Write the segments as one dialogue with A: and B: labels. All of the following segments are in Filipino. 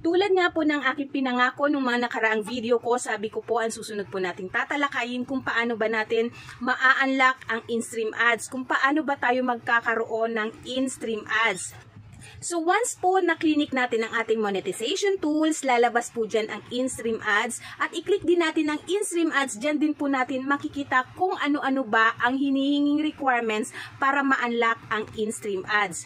A: Tulad nga po ng aking pinangako nung mga nakaraang video ko, sabi ko po ang susunod po nating tatalakayin kung paano ba natin maa-unlock ang in-stream ads, kung paano ba tayo magkakaroon ng in-stream ads. So once po na-clinic natin ang ating monetization tools, lalabas po dyan ang in-stream ads at i-click din natin ang in-stream ads, dyan din po natin makikita kung ano-ano ba ang hinihinging requirements para ma-unlock ang in-stream ads.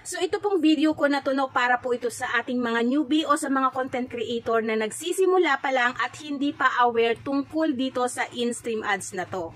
A: So ito pong video ko na to para po ito sa ating mga newbie o sa mga content creator na nagsisimula pa lang at hindi pa aware tungkol dito sa in-stream ads na to.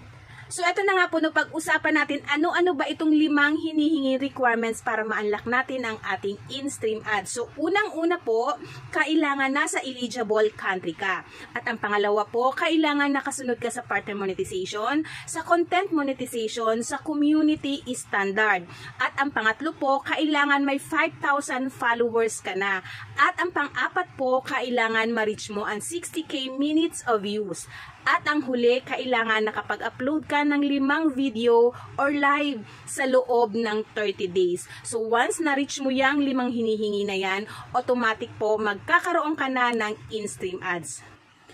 A: So ito na nga po no, pag-usapan natin ano-ano ba itong 5 hinihingi requirements para ma-unlock natin ang ating in-stream ads. So unang-una po, kailangan nasa eligible country ka. At ang pangalawa po, kailangan nakasunod ka sa partner monetization, sa content monetization, sa community standard. At ang pangatlo po, kailangan may 5,000 followers ka na. At ang pang-apat po, kailangan ma-reach mo ang 60k minutes of views. At ang huli, kailangan nakapag-upload ka ng 5 video or live sa loob ng 30 days. So once na-reach mo yung 5 hinihingi na yan, automatic po magkakaroon ka na ng in-stream ads.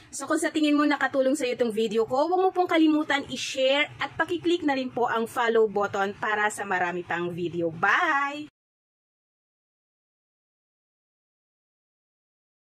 A: So kung sa tingin mo nakatulong sa iyo itong video ko, huwag mo pong kalimutan i-share at pakiclick na rin po ang follow button para sa marami pang video. Bye!